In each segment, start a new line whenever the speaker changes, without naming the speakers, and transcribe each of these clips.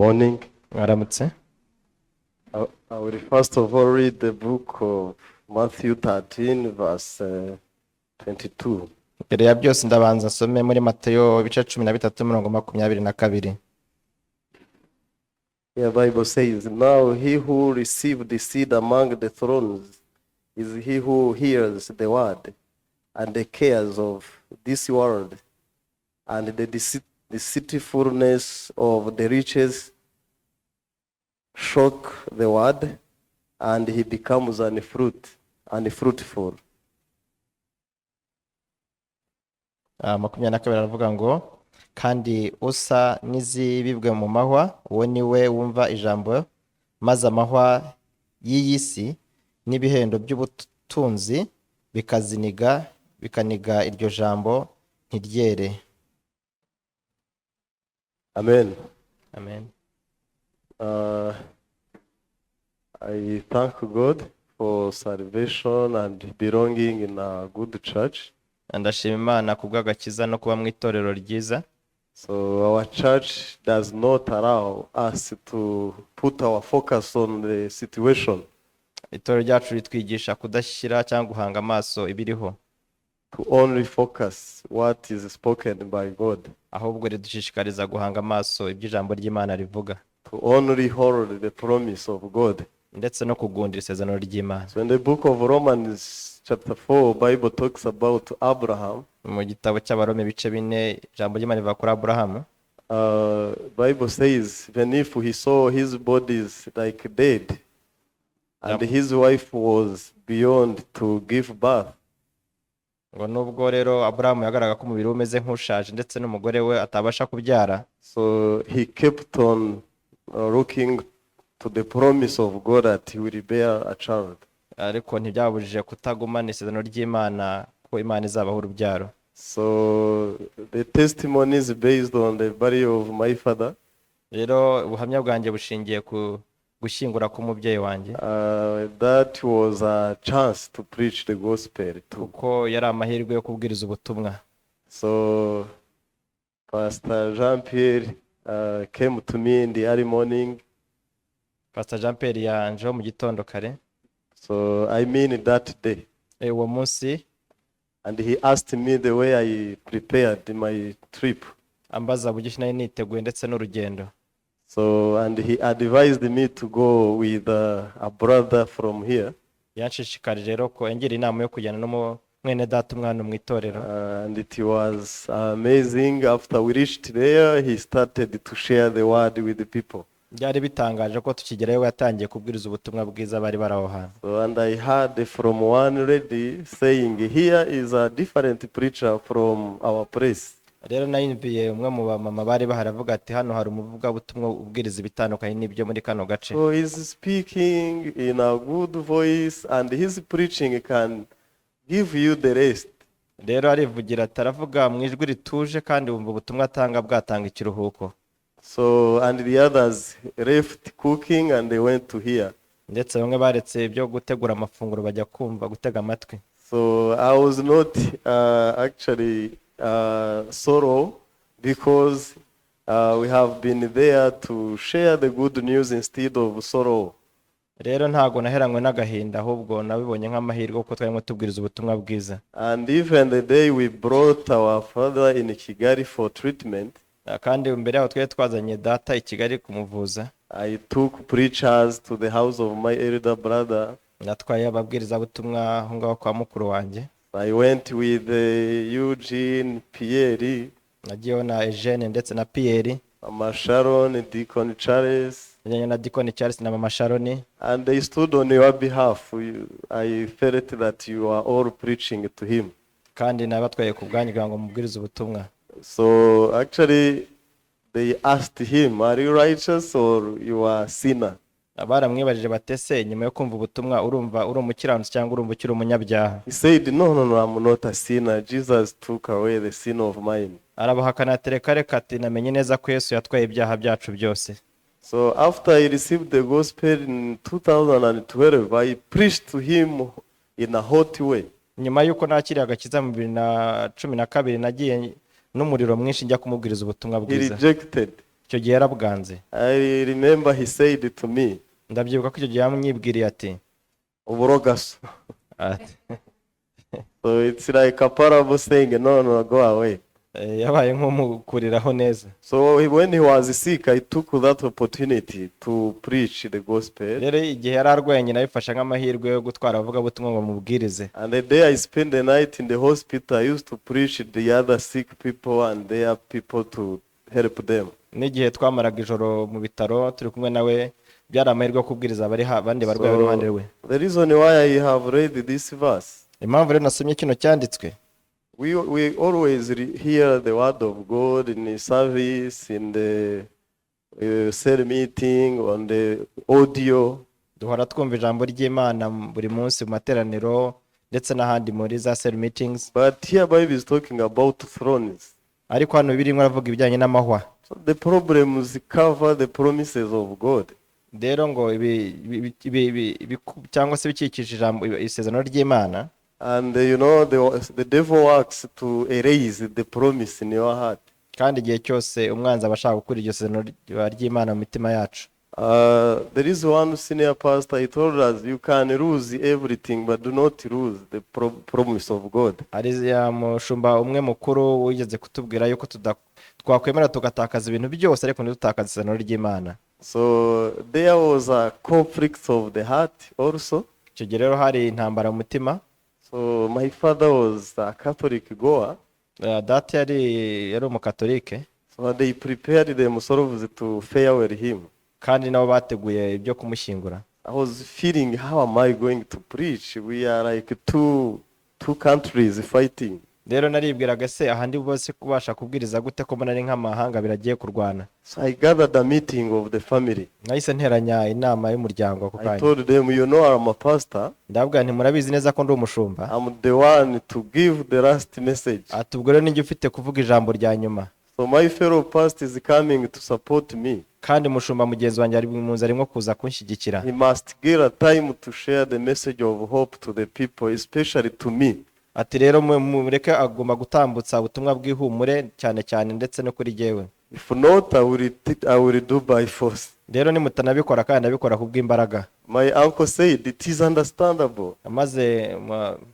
morning.
Mwaramutse.
I will first of all read the book of Matthew 13, verse 22.
Mbere ya byose ndabanza nsome muri Matayo ibice 13:22.
The Bible says, "Now he who received the seed among the thorns is he who hears the word, and the cares of this world, and the deceitfulness of the riches shock the word, and he becomes unfruitful."
22 aravuga ngo kandi usa n'izibibwe mu mahwa uwo ni we wumva ijambo maze amahwa y'iyi si n'ibihendo by'ubutunzi bikaniga iryo jambo ntiryere.
Amen.
Amen.
I thank God for salvation and belonging in a good church.
Ndashima Imana kubw'agakiza no kuba mu itorero ryiza.
So our church does not allow us to put our focus on the situation,
Itorero ryacu ritwigisha kudashyira cyangwa guhanga amaso ibiriho,
to only focus what is spoken by God,
ahubwo ridushishikariza guhanga amaso iby'ijambo ry'Imana rivuga,
to only hold the promise of God.
ndetse no kugundira isezerano ry'Imana.
So in the book of Romans chapter 4, Bible talks about Abraham.
Mu gitabo cy'Abaroma ibice 4 ijambo ry'Imana rivuga kuri Aburahamu.
Bible says, even if he saw his bodies like dead, and his wife was beyond to give birth,
Ngo nubwo rero Aburahamu yagaraga ko umubiri we umeze nk'ushaje ndetse n'umugore we atabasha kubyara,
so he kept on looking to the promise of God that he will bear a child.
ariko ntibyabujije kutagumana isezerano ry'Imana ko Imana izabaho urubyaro.
So the testimony is based on the burial of my father.
Rero ubuhamya bwanjye bushingiye ku gushyingura k'umubyeyi wanjye,
That was a chance to preach the gospel too.
kuko yari amahirwe yo kubwiriza ubutumwa.
So Pastor Jean-Pierre came to me in the early morning.
Pastor Jean Pierre yanjeho mu gitondo kare,
So I mean that day.
uwo munsi,
And he asked me the way I prepared my trip.
ambaza uburyo nari niteguye ndetse n'urugendo.
So, and he advised me to go with a brother from here.
Yanshishikarije rero ko engira inama yo kujyana n'umwene data umwana mu itorero.
And it was amazing. After we reached there, he started to share the word with the people.
Byari bitangaje ko tukigerayo yatangiye kubwiriza ubutumwa bwiza bari baraho hantu.
So, and I heard from one lady saying, "Here is a different preacher from our place."
Rero nayumviye umwe mu bamama bari bahari avuga ati hano hari umuvuga butumwa ubwiriza ibitandukanye n'ibyo muri kano gace.
So he's speaking in a good voice, and his preaching can give you the rest.
Rero arivugira ataravuga mu ijwi rituje kandi wumva ubutumwa atanga bwatanga ikiruhuko.
So, and the others left cooking and they went to hear.
Ndetse bamwe baretse ibyo gutegura amafunguro bajya kumva gutega amatwi.
So I was not actually sorrow, because we have been there to share the good news instead of sorrow.
Rero ntago naheranywe n'agahinda, ahubwo nabibonye nk'amahirwe kuko twarimo tubwiriza ubutumwa bwiza.
And even the day we brought our father in Kigali for treatment,
Kandi mbere yaho twari twazanye data i Kigali kumuvuza.
I took preachers to the house of my elder brother.
Natwaye ababwiriza butumwa aho ngaho kwa mukuru wanjye.
I went with Eugene, Pierre,
Nagiyeho na Eugene ndetse na Pierre,
Mama Sharon, Deacon Charles,
njyanye na Deacon Charles na Mama Sharon,
and they stood on your behalf. I felt that you are all preaching to him.
kandi nabatwaye ku bwanyu kugira ngo mubwirize ubutumwa.
So actually, they asked him, "Are you righteous or you are a sinner?"
Baramwibajije batese nyuma yo kumva ubutumwa urumva uri umukiranutsi cyangwa urumva ukiri umunyabyaha.
He said, "No, I'm not a sinner. Jesus took away the sin of mine."
Arabahakana ati reka ati namenye neza ko Yesu yatwaye ibyaha byacu byose.
So after I received the gospel in 2012, I preached to him in a hot way.
Nyuma yuko nakiriye agakiza mu 2012 nagiye n'umuriro mwinshi njya kumubwiriza ubutumwa
He
bwiza.
rejected.
icyo gihe yarabwanze.
I remember he said to me,
Ndabyibuka ko icyo gihe yamwibwiriye ati
"Uburogaso."
ati,
So it's like a parable saying, no, no, go away.
yabaye nk'umukuriraho neza.
So when he was sick, I took that opportunity to preach the gospel.
Rero igihe yari arwaye nyina abifashe nk'amahirwe yo gutwara abavugabutumwa ngo mubwirize.
And the day I spent the night in the hospital, I used to preach the other sick people and their people to help them.
N'igihe twamaraga ijoro mu bitaro turi kumwe nawe, byari amahirwe yo kubwiriza abandi barwayi b'iruhande rwe.
The reason why I have read this verse,
Impamvu rero nasomye kino cyanditswe,
we always hear the word of God in the service, in the cell meeting, on the audio.
duhora twumva ijambo ry'Imana buri munsi mu materaniro ndetse n'ahandi muri za cell meetings.
But here Bible is talking about thrones.
Ariko hano birimo aravuga ibijyanye n'amahwa.
So the problems cover the promises of God.
Rero ngo cyangwa se bikikije ijambo isezerano ry'Imana.
And you know, the devil works to erase the promise in your heart.
Kandi igihe cyose umwanzi aba ashaka gukura iryo sezerano ry'Imana mu mitima yacu.
There is one senior pastor, he told us, you can lose everything, but do not lose the promise of God.
Ari ya mushumba umwe mukuru wigeze kutubwira yuko twakwemera tugatakaza ibintu byose ariko ntidutakaze isezerano ry'Imana.
So there was a conflict of the heart also.
Icyo gihe rero hari intambara mu mutima.
So my father was a Catholic goer.
Data yari umukatolike.
So they prepared themselves to farewell him.
Kandi nabo bateguye ibyo kumushyingura.
I was feeling, how am I going to preach? We are like two countries fighting.
Rero naribwiraga se ahandi bose kubasha kubwiriza gute ko mbona ari nk'amahanga biragiye kurwana.
So I gathered a meeting of the family.
Nahise nteranya inama y'umuryango ako kanya.
I told them, you know, I'm a pastor.
Ndavuga nti murabizi neza ko ndi umushumba.
I'm the one to give the last message.
Atubwo rero ninjye ufite kuvuga ijambo rya nyuma.
So my fellow pastor is coming to support me.
Kandi umushumba mugenzi wanjye ari munsi arimo kuza kunshyigikira.
He must get a time to share the message of hope to the people, especially to me.
Ati rero mureke agomba gutambutsa ubutumwa bw'ihumure cyane cyane ndetse no kuri jyewe.
If not, I will do by force.
Rero nimutanabikora kandi abikora kubw'imbaraga.
My uncle said it is understandable.
Maze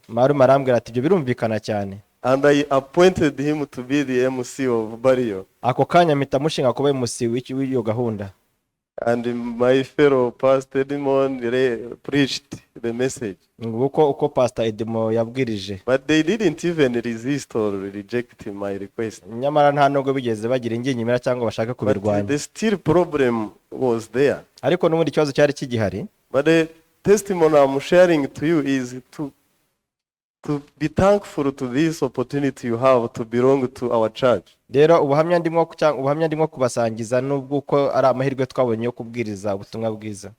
marume arambwira ati ibyo birumvikana cyane.
And I appointed him to be the MC of burial.
Ako kanya mpita mushinga kuba MC w'iyo gahunda.
And my fellow pastor Edmond preached the message.
Uko Pastor Edmo yabwirije.
But they didn't even resist or reject my request.
Nyamara nta nubwo bigeze bagira inginyimira cyangwa bashaka kubirwanya.
But the still problem was there.
Ariko n'ubundi ikibazo cyari kigihari.
But the testimony I'm sharing to you is to be thankful to this opportunity you have to belong to our church.
Rero ubuhamya ndimo kubasangiza nubwo uko ari amahirwe twabonye yo kubwiriza ubutumwa bwiza.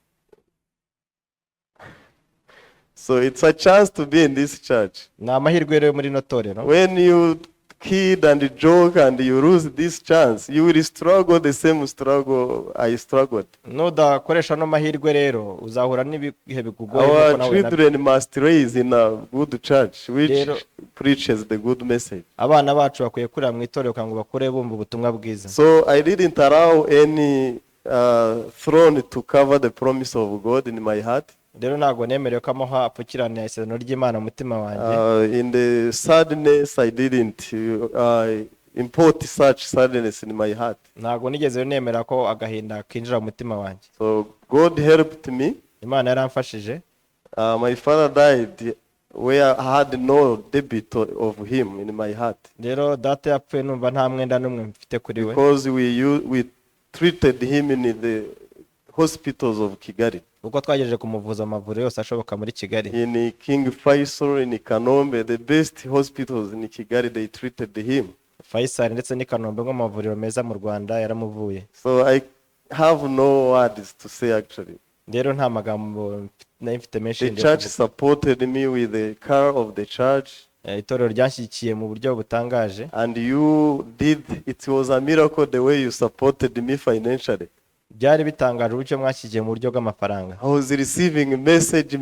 So it's a chance to be in this church.
Na amahirwe rero muri no torero.
When you kid and joke and you lose this chance, you will struggle the same struggle I struggled.
Nudakoresha no mahirwe rero uzahura n'ibihe bikugoye.
Our children must raise in a good church which preaches the good message.
Abana bacu bakwiye kurira mu itorero kandi bakure bumva ubutumwa bwiza.
So I didn't allow any throne to cover the promise of God in my heart.
Rero ntago nemerewe ko amahwa apfukirana isezerano ry'Imana mu mutima wanjye.
In the sadness I didn't import such sadness in my heart.
Ntago nigeze nemera ko agahinda kinjira mu mutima wanjye.
So God helped me.
Imana yaramfashije.
My father died where I had no debit of him in my heart.
Rero data yapfuye numva nta mwenda n'umwe mfite kuri we.
Because we treated him in the hospitals of Kigali.
Uko twagejeje kumuvuza amavuriro yose ashoboka muri Kigali.
In King Faisal, in Kanombe, the best hospitals in Kigali, they treated him.
Faisal ndetse ni Kanombe ngo amavuriro meza mu Rwanda yaramuvuye.
So I have no words to say actually.
Rero nta magambo mfite menshi.
The church supported me with the car of the church.
Itorero ryanshyigikiye mu buryo butangaje.
And you did, it was a miracle the way you supported me financially.
Byari bitangaje uburyo mwashyigikiye mu buryo bw'amafaranga.
I was receiving message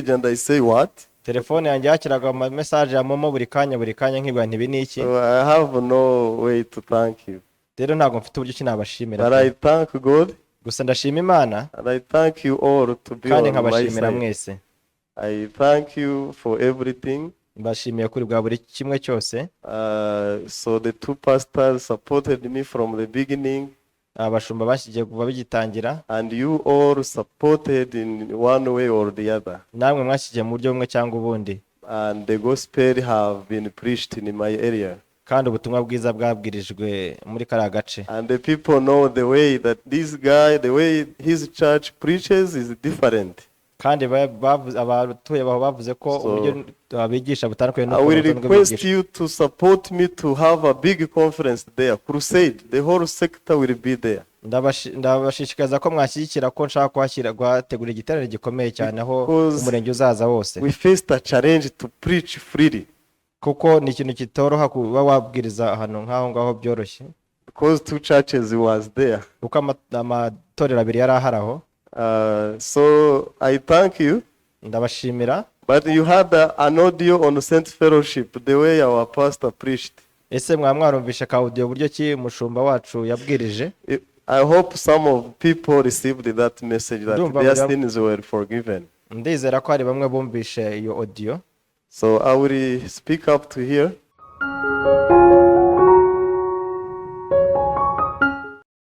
and I say what?
Telefone yanjye yakiraga ama message ya momo buri kanya nkibwa ntibi niki.
So I have no way to thank you.
rero ntabwo mfite uburyo ki nabashimira
But
pe.
I thank God
gusa ndashima Imana
and I thank you all to be
kandi
on my
nkabashimira
side.
mwese.
I thank you for everything.
Mbashimiye kuri bwa buri kimwe cyose.
So the two pastors supported me from the beginning,
Abashumba bashyigiye kuva bigitangira,
and you all supported in one way or the other.
namwe mwashyigiye mu buryo bumwe cyangwa ubundi,
And the gospel have been preached in my area.
kandi ubutumwa bwiza bwabwirijwe muri kariya gace.
And the people know the way that this guy, the way his church preaches is different.
kandi abatuye baho bavuze ko
So,
uburyo abigisha butandukanye
I will request you to support me to have a big conference there, crusade. The whole sector will be there.
ndabashishikariza ko mwashyigikira ko nshaka guhategura igiterane gikomeye cyane aho
Because
umurenge uzaza wose,
We faced a challenge to preach freely
kuko ni ikintu kitoroha kuba wabwiriza ahantu nk'aho ngaho byoroshye,
because two churches was there.
kuko amatorero abiri yari ahari aho.
So I thank you.
Ndabashimira.
But you had an audio on Saint Fellowship, the way our pastor preached.
Ese mwarumvishe ka audio uburyo ki umushumba wacu yabwirije?
I hope some of people received that message that their sins were forgiven.
Ndizera ko hari bamwe bumvishe iyo audio.
So I will speak up to here.